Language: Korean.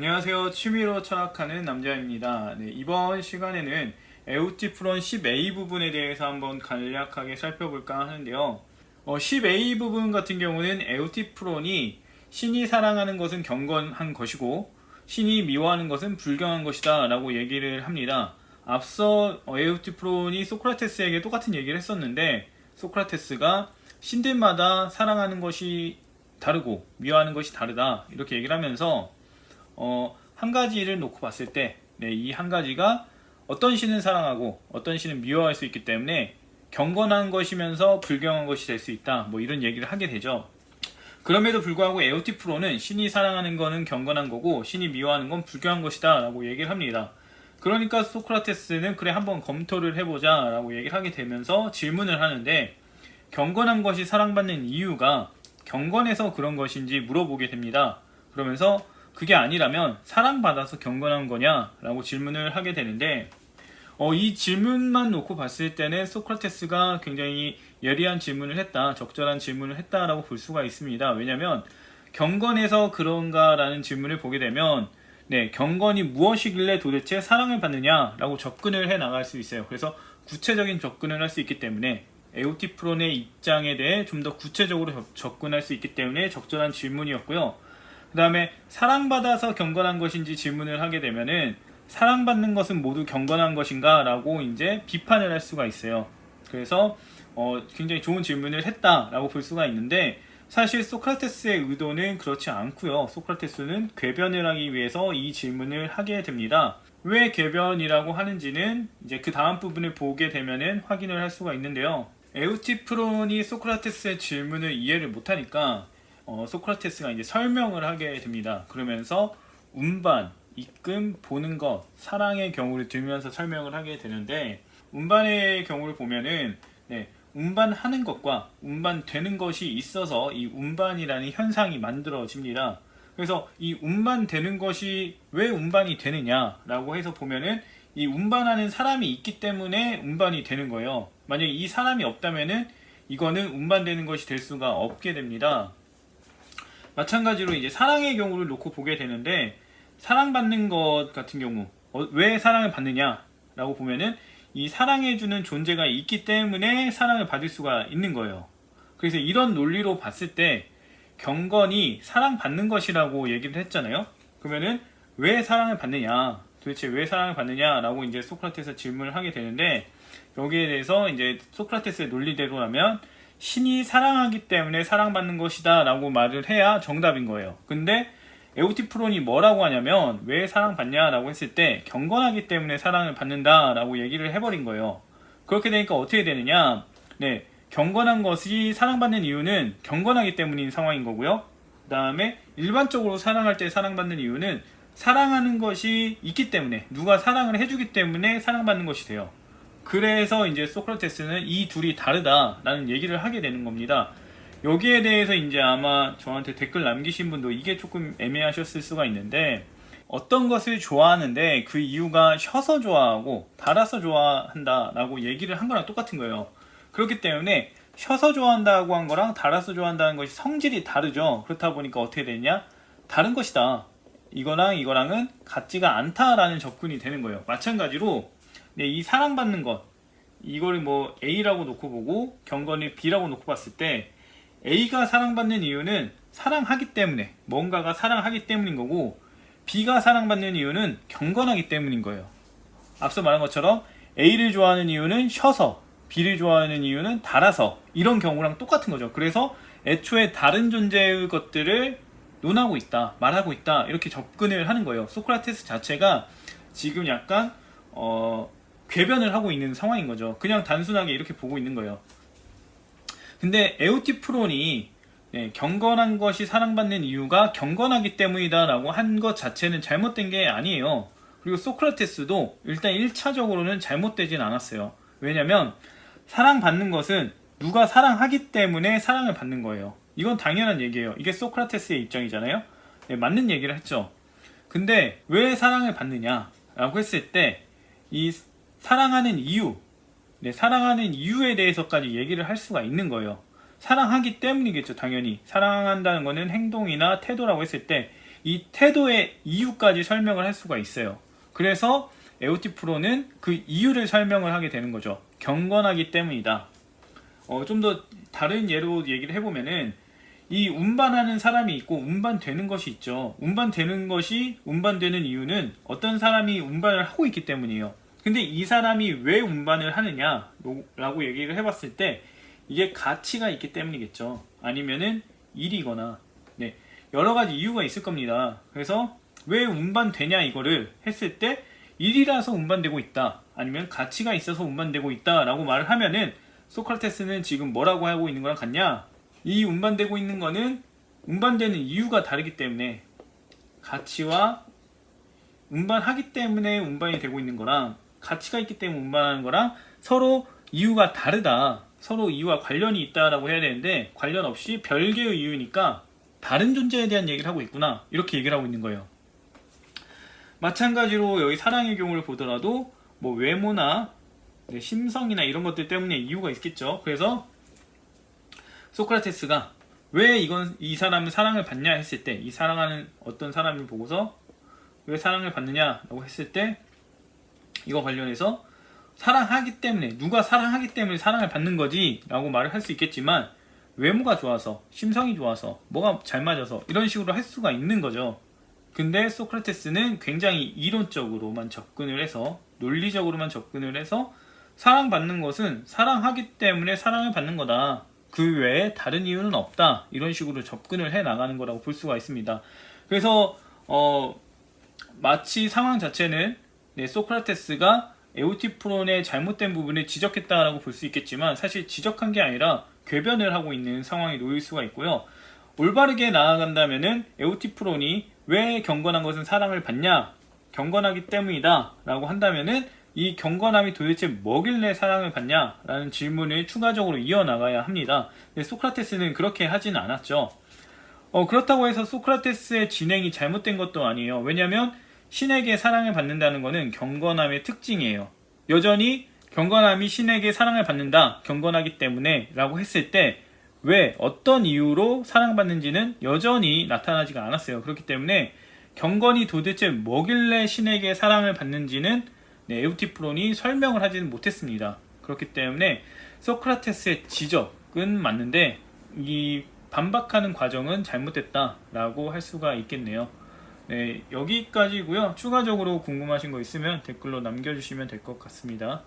안녕하세요. 취미로 철학하는 남자입니다. 이번 시간에는 에우티프론 10a 부분에 대해서 한번 간략하게 살펴볼까 하는데요. 10a 부분 같은 경우는 에우티프론이 신이 사랑하는 것은 경건한 것이고 신이 미워하는 것은 불경한 것이다 라고 얘기를 합니다. 앞서 에우티프론이 소크라테스에게 똑같은 얘기를 했었는데, 소크라테스가 신들마다 사랑하는 것이 다르고 미워하는 것이 다르다 이렇게 얘기를 하면서 한 가지를 놓고 봤을 때, 이 한 가지가 어떤 신은 사랑하고 어떤 신은 미워할 수 있기 때문에 경건한 것이면서 불경한 것이 될 수 있다, 이런 얘기를 하게 되죠. 그럼에도 불구하고 에우티프론은 신이 사랑하는 거는 경건한 거고 신이 미워하는 건 불경한 것이다 라고 얘기를 합니다. 그러니까 소크라테스는 그래 한번 검토를 해보자 라고 얘기를 하게 되면서 질문을 하는데, 경건한 것이 사랑받는 이유가 경건해서 그런 것인지 물어보게 됩니다. 그러면서 그게 아니라면 사랑받아서 경건한 거냐 라고 질문을 하게 되는데, 이 질문만 놓고 봤을 때는 소크라테스가 굉장히 예리한 질문을 했다, 적절한 질문을 했다라고 볼 수가 있습니다. 왜냐하면 경건해서 그런가 라는 질문을 보게 되면 경건이 무엇이길래 도대체 사랑을 받느냐 라고 접근을 해 나갈 수 있어요. 그래서 구체적인 접근을 할 수 있기 때문에 에우티프론의 입장에 대해 좀 더 구체적으로 접근할 수 있기 때문에 적절한 질문이었고요. 그 다음에 사랑받아서 경건한 것인지 질문을 하게 되면은 사랑받는 것은 모두 경건한 것인가 라고 이제 비판을 할 수가 있어요. 그래서 굉장히 좋은 질문을 했다라고 볼 수가 있는데, 사실 소크라테스의 의도는 그렇지 않고요. 소크라테스는 궤변을 하기 위해서 이 질문을 하게 됩니다. 왜 궤변이라고 하는지는 이제 그 다음 부분을 보게 되면은 확인을 할 수가 있는데요. 에우티프론이 소크라테스의 질문을 이해를 못하니까 소크라테스가 이제 설명을 하게 됩니다. 그러면서 운반, 입금, 보는 것, 사랑의 경우를 들면서 설명을 하게 되는데, 운반의 경우를 보면은 운반하는 것과 운반되는 것이 있어서 이 운반이라는 현상이 만들어집니다. 그래서 이 운반되는 것이 왜 운반이 되느냐라고 해서 보면은 이 운반하는 사람이 있기 때문에 운반이 되는 거예요. 만약에 이 사람이 없다면은 이거는 운반되는 것이 될 수가 없게 됩니다. 마찬가지로 이제 사랑의 경우를 놓고 보게 되는데, 사랑받는 것 같은 경우 왜 사랑을 받느냐라고 보면은 이 사랑해주는 존재가 있기 때문에 사랑을 받을 수가 있는 거예요. 그래서 이런 논리로 봤을 때 경건이 사랑받는 것이라고 얘기를 했잖아요. 그러면은 왜 사랑을 받느냐, 도대체 왜 사랑을 받느냐라고 이제 소크라테스가 질문을 하게 되는데, 여기에 대해서 이제 소크라테스의 논리대로라면 신이 사랑하기 때문에 사랑받는 것이다 라고 말을 해야 정답인 거예요. 근데 에우티프론이 뭐라고 하냐면 왜 사랑받냐 라고 했을 때 경건하기 때문에 사랑을 받는다 라고 얘기를 해버린 거예요. 그렇게 되니까 어떻게 되느냐, 경건한 것이 사랑받는 이유는 경건하기 때문인 상황인 거고요. 그 다음에 일반적으로 사랑할 때 사랑받는 이유는 사랑하는 것이 있기 때문에, 누가 사랑을 해주기 때문에 사랑받는 것이 돼요. 그래서 이제 소크라테스는 이 둘이 다르다라는 얘기를 하게 되는 겁니다. 여기에 대해서 이제 아마 저한테 댓글 남기신 분도 이게 조금 애매하셨을 수가 있는데, 어떤 것을 좋아하는데 그 이유가 셔서 좋아하고 달아서 좋아한다 라고 얘기를 한 거랑 똑같은 거예요. 그렇기 때문에 셔서 좋아한다고 한 거랑 달아서 좋아한다는 것이 성질이 다르죠. 그렇다 보니까 어떻게 되냐, 다른 것이다, 이거랑 이거랑은 같지가 않다라는 접근이 되는 거예요. 마찬가지로 이 사랑받는 것, 이거를 A라고 놓고 보고 경건을 B라고 놓고 봤을 때, A가 사랑받는 이유는 사랑하기 때문에, 뭔가가 사랑하기 때문인 거고, B가 사랑받는 이유는 경건하기 때문인 거예요. 앞서 말한 것처럼 A를 좋아하는 이유는 셔서, B를 좋아하는 이유는 달아서, 이런 경우랑 똑같은 거죠. 그래서 애초에 다른 존재의 것들을 논하고 있다, 말하고 있다, 이렇게 접근을 하는 거예요. 소크라테스 자체가 지금 약간 궤변을 하고 있는 상황인 거죠. 그냥 단순하게 이렇게 보고 있는 거예요. 근데 에우티프론이 경건한 것이 사랑받는 이유가 경건하기 때문이다 라고 한 것 자체는 잘못된 게 아니에요. 그리고 소크라테스도 일단 1차적으로는 잘못되진 않았어요. 왜냐면 사랑받는 것은 누가 사랑하기 때문에 사랑을 받는 거예요. 이건 당연한 얘기예요. 이게 소크라테스의 입장이잖아요. 맞는 얘기를 했죠. 근데 왜 사랑을 받느냐 라고 했을 때, 이 사랑하는 이유, 사랑하는 이유에 대해서까지 얘기를 할 수가 있는 거예요. 사랑하기 때문이겠죠. 당연히 사랑한다는 거는 행동이나 태도라고 했을 때 이 태도의 이유까지 설명을 할 수가 있어요. 그래서 에우티프로는 그 이유를 설명을 하게 되는 거죠. 경건하기 때문이다. 좀 더 다른 예로 얘기를 해보면은 이 운반하는 사람이 있고 운반되는 것이 있죠. 운반되는 이유는 어떤 사람이 운반을 하고 있기 때문이에요. 근데 이 사람이 왜 운반을 하느냐 라고 얘기를 해봤을 때 이게 가치가 있기 때문이겠죠. 아니면은 일이거나 네, 여러 가지 이유가 있을 겁니다. 그래서 왜 운반되냐 이거를 했을 때 일이라서 운반되고 있다, 아니면 가치가 있어서 운반되고 있다 라고 말을 하면은 소크라테스는 지금 뭐라고 하고 있는 거랑 같냐? 이 운반되고 있는 거는 운반되는 이유가 다르기 때문에, 가치와 운반하기 때문에 운반이 되고 있는 거랑 가치가 있기 때문에 운반하는 거랑 서로 이유가 다르다, 서로 이유와 관련이 있다라고 해야 되는데 관련 없이 별개의 이유니까 다른 존재에 대한 얘기를 하고 있구나, 이렇게 얘기를 하고 있는 거예요. 마찬가지로 여기 사랑의 경우를 보더라도 뭐 외모나 심성이나 이런 것들 때문에 이유가 있겠죠. 그래서 소크라테스가 왜 이 사람은 사랑을 받냐 했을 때, 이 사랑하는 어떤 사람을 보고서 왜 사랑을 받느냐라고 했을 때 이거 관련해서 사랑하기 때문에, 누가 사랑하기 때문에 사랑을 받는 거지 라고 말을 할 수 있겠지만, 외모가 좋아서, 심성이 좋아서, 뭐가 잘 맞아서 이런 식으로 할 수가 있는 거죠. 근데 소크라테스는 굉장히 이론적으로만 접근을 해서, 논리적으로만 접근을 해서 사랑받는 것은 사랑하기 때문에 사랑을 받는 거다, 그 외에 다른 이유는 없다, 이런 식으로 접근을 해 나가는 거라고 볼 수가 있습니다. 그래서 마치 상황 자체는 소크라테스가 에우티프론의 잘못된 부분을 지적했다라고 볼 수 있겠지만, 사실 지적한 게 아니라 궤변을 하고 있는 상황이 놓일 수가 있고요. 올바르게 나아간다면은 에우티프론이 왜 경건한 것은 사랑을 받냐, 경건하기 때문이다 라고 한다면은 이 경건함이 도대체 뭐길래 사랑을 받냐 라는 질문을 추가적으로 이어나가야 합니다. 근데 소크라테스는 그렇게 하진 않았죠. 그렇다고 해서 소크라테스의 진행이 잘못된 것도 아니에요. 왜냐하면 신에게 사랑을 받는다는 것은 경건함의 특징이에요. 여전히 경건함이 신에게 사랑을 받는다, 경건하기 때문에 라고 했을 때 왜, 어떤 이유로 사랑받는지는 여전히 나타나지가 않았어요. 그렇기 때문에 경건이 도대체 뭐길래 신에게 사랑을 받는지는 에우티프론이 설명을 하지는 못했습니다. 그렇기 때문에 소크라테스의 지적은 맞는데 이 반박하는 과정은 잘못됐다라고 할 수가 있겠네요. 네, 여기까지고요. 추가적으로 궁금하신 거 있으면 댓글로 남겨주시면 될 것 같습니다.